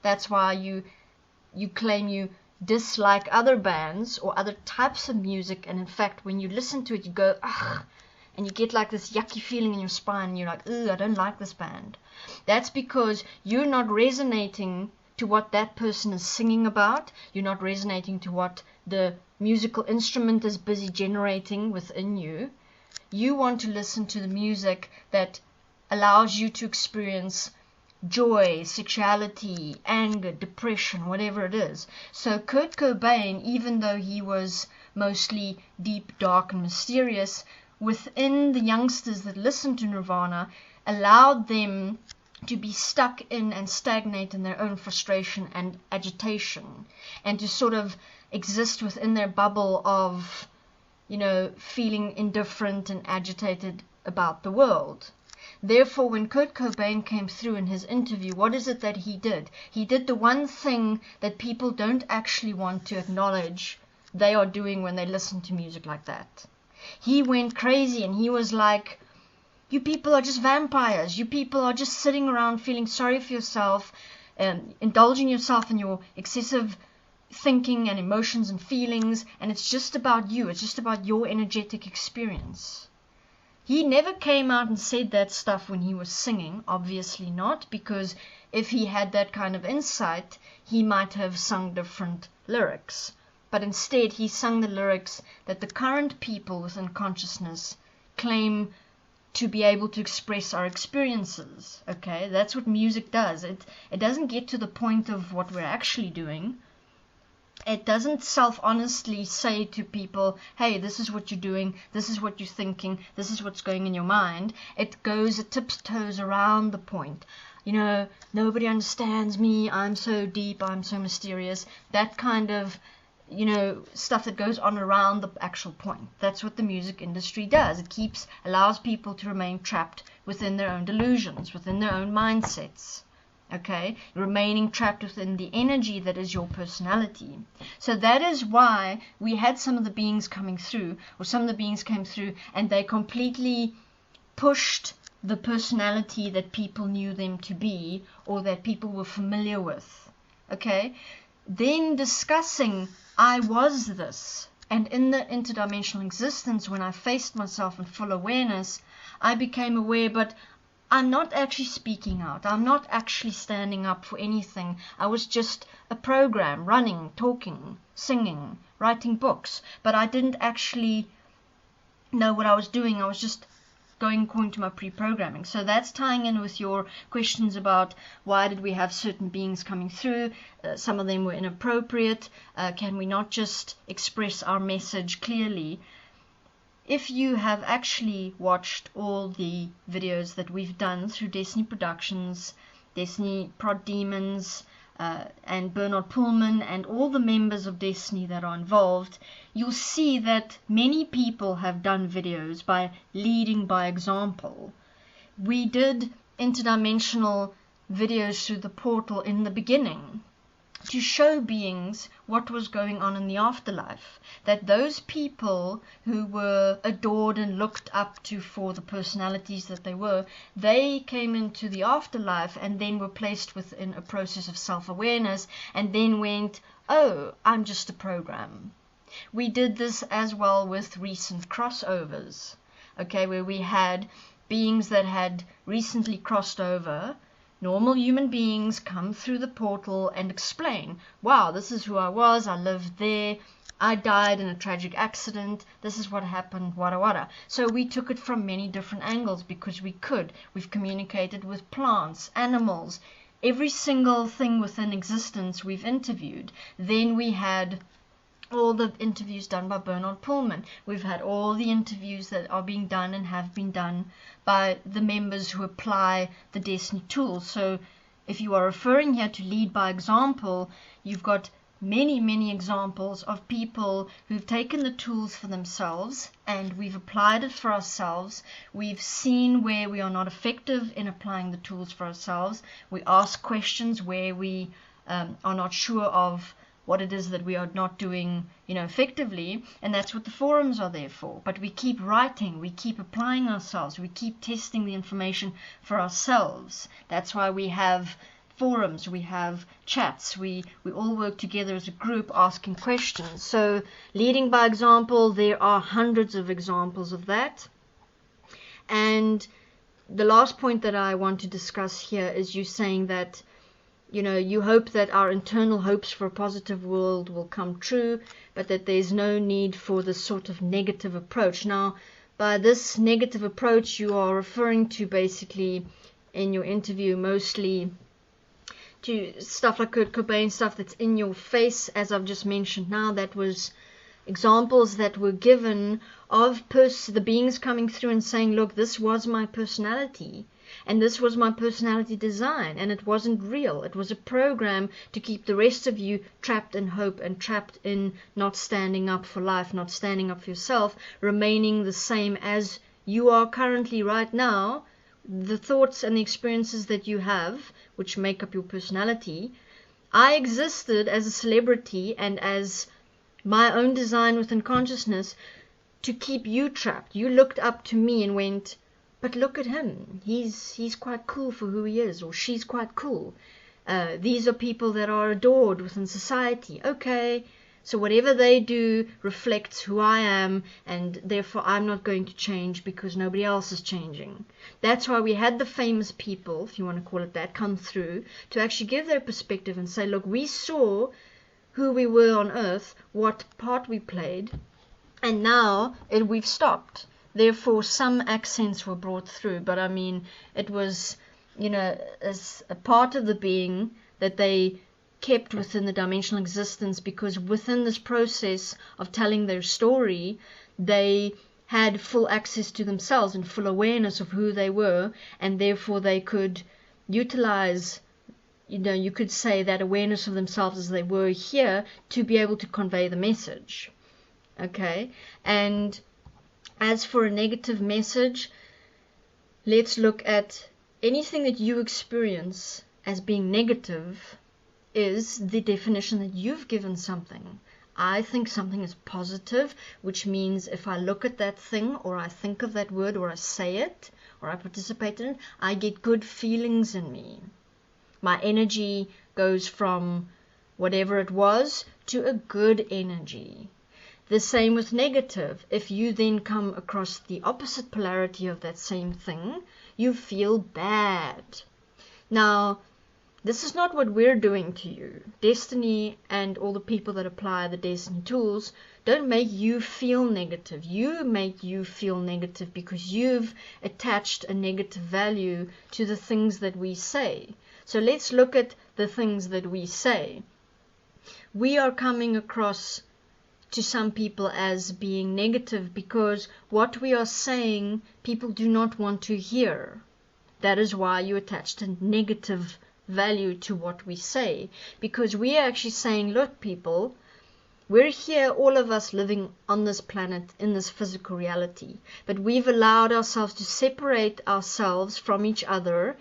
That's why you claim you dislike other bands or other types of music, and in fact when you listen to it you go, ugh, and you get like this yucky feeling in your spine, and you're like, ugh, I don't like this band. That's because you're not resonating to what that person is singing about. You're not resonating to what the musical instrument is busy generating within you. You want to listen to the music that allows you to experience joy, sexuality, anger, depression, whatever it is. So Kurt Cobain, even though he was mostly deep, dark, and mysterious, within the youngsters that listened to Nirvana, allowed them to be stuck in and stagnate in their own frustration and agitation, and to sort of exist within their bubble of, you know, feeling indifferent and agitated about the world. Therefore, when Kurt Cobain came through in his interview, what is it that he did? He did the one thing that people don't actually want to acknowledge they are doing when they listen to music like that. He went crazy and he was like, you people are just vampires. You people are just sitting around feeling sorry for yourself, indulging yourself in your excessive thinking and emotions and feelings, and it's just about you. It's just about your energetic experience. He never came out and said that stuff when he was singing, obviously not, because if he had that kind of insight, he might have sung different lyrics. But instead, he sung the lyrics that the current people within consciousness claim to be able to express our experiences. Okay, that's what music does. It doesn't get to the point of what we're actually doing. It doesn't self-honestly say to people, hey, this is what you're doing, this is what you're thinking, this is what's going in your mind. It tiptoes around the point. You know, nobody understands me, I'm so deep, I'm so mysterious. That kind of, you know, stuff that goes on around the actual point. That's what the music industry does. It allows people to remain trapped within their own delusions, within their own mindsets. Okay, remaining trapped within the energy that is your personality. So that is why we had some of the beings coming through, or some of the beings came through, and they completely pushed the personality that people knew them to be, or that people were familiar with. Okay, then discussing, I was this, and in the interdimensional existence, when I faced myself in full awareness, I became aware, but I'm not actually speaking out. I'm not actually standing up for anything. I was just a program, running, talking, singing, writing books. But I didn't actually know what I was doing. I was just going according to my pre-programming. So that's tying in with your questions about why did we have certain beings coming through. Some of them were inappropriate. Can we not just express our message clearly? If you have actually watched all the videos that we've done through DesteniProductions, DestiniProductions, and Bernard Poolman, and all the members of Destiny that are involved, you'll see that many people have done videos by leading by example. We did interdimensional videos through the portal in the beginning to show beings what was going on in the afterlife, that those people who were adored and looked up to for the personalities that they were, they came into the afterlife and then were placed within a process of self-awareness and then went, oh, I'm just a program. We did this as well with recent crossovers, okay, where we had beings that had recently crossed over. Normal human beings come through the portal and explain, wow, this is who I was, I lived there, I died in a tragic accident, this is what happened, wada wada. So we took it from many different angles because we could. We've communicated with plants, animals, every single thing within existence we've interviewed. Then we had all the interviews done by Bernard Poolman. We've had all the interviews that are being done and have been done by the members who apply the Destiny tools. So if you are referring here to lead by example, you've got many examples of people who've taken the tools for themselves and we've applied it for ourselves. We've seen where we are not effective in applying the tools for ourselves. We ask questions where we are not sure of what it is that we are not doing, effectively, and that's what the forums are there for. But we keep writing, we keep applying ourselves, we keep testing the information for ourselves. That's why we have forums, we have chats, we all work together as a group asking questions. So leading by example, there are hundreds of examples of that. And the last point that I want to discuss here is you saying that, you know, you hope that our internal hopes for a positive world will come true, but that there's no need for this sort of negative approach. Now, by this negative approach, you are referring to basically in your interview mostly to stuff like Kurt Cobain, stuff that's in your face, as I've just mentioned now. That was examples that were given of the beings coming through and saying, look, this was my personality, and this was my personality design, and it wasn't real. It was a program to keep the rest of you trapped in hope and trapped in not standing up for life, not standing up for yourself, remaining the same as you are currently right now. The thoughts and the experiences that you have, which make up your personality. I existed as a celebrity and as my own design within consciousness to keep you trapped. You looked up to me and went, but look at him. He's quite cool for who he is, or she's quite cool. These are people that are adored within society. Okay, so whatever they do reflects who I am, and therefore I'm not going to change because nobody else is changing. That's why we had the famous people, if you want to call it that, come through to actually give their perspective and say, look, we saw who we were on earth, what part we played, and now we've stopped. Therefore, some accents were brought through, but I mean, it was, you know, as a part of the being that they kept within the dimensional existence, because within this process of telling their story, they had full access to themselves and full awareness of who they were, and therefore they could utilize, you know, you could say that awareness of themselves as they were here to be able to convey the message. Okay, and as for a negative message, let's look at anything that you experience as being negative is the definition that you've given something. I think something is positive, which means if I look at that thing, or I think of that word, or I say it, or I participate in it, I get good feelings in me. My energy goes from whatever it was to a good energy. The same with negative. If you then come across the opposite polarity of that same thing, you feel bad. Now, this is not what we're doing to you. Destiny and all the people that apply the Destiny tools don't make you feel negative. You make you feel negative because you've attached a negative value to the things that we say. So let's look at the things that we say. We are coming across to some people as being negative because what we are saying people do not want to hear. That is why you attached a negative value to what we say, because we are actually saying, look people, we're here, all of us living on this planet in this physical reality, but we've allowed ourselves to separate ourselves from each other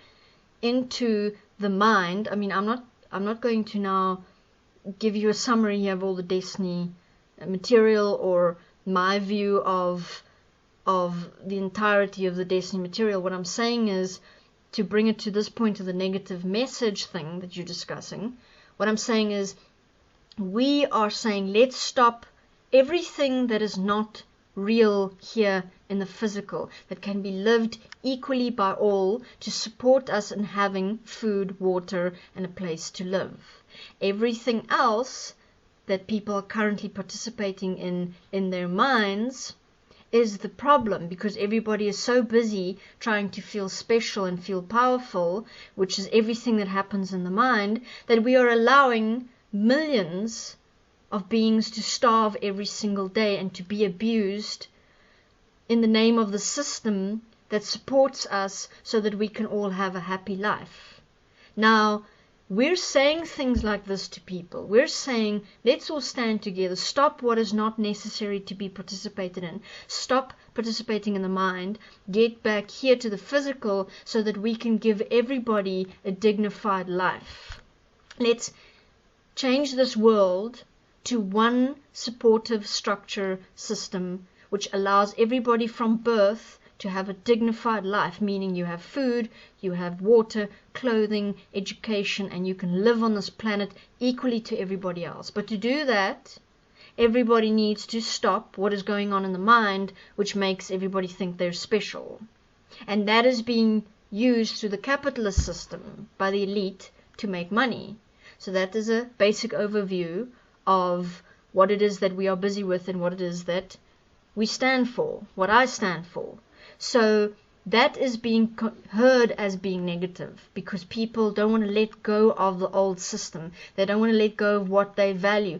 into the mind. I mean, I'm not going to now give you a summary here of all the Destiny material or my view of the entirety of the Destiny material. What I'm saying is, to bring it to this point of the negative message thing that you're discussing, what I'm saying is, we are saying let's stop everything that is not real here in the physical, that can be lived equally by all to support us in having food, water, and a place to live. Everything else that people are currently participating in their minds is the problem, because everybody is so busy trying to feel special and feel powerful, which is everything that happens in the mind, that we are allowing millions of beings to starve every single day and to be abused in the name of the system that supports us so that we can all have a happy life. Now, we're saying things like this to people. We're saying, let's all stand together. Stop what is not necessary to be participated in. Stop participating in the mind. Get back here to the physical so that we can give everybody a dignified life. Let's change this world to one supportive structure system which allows everybody from birth to have a dignified life, meaning you have food, you have water, clothing, education, and you can live on this planet equally to everybody else. But to do that, everybody needs to stop what is going on in the mind, which makes everybody think they're special. And that is being used through the capitalist system by the elite to make money. So that is a basic overview of what it is that we are busy with and what it is that we stand for, what I stand for. So that is being heard as being negative because people don't want to let go of the old system. They don't want to let go of what they value.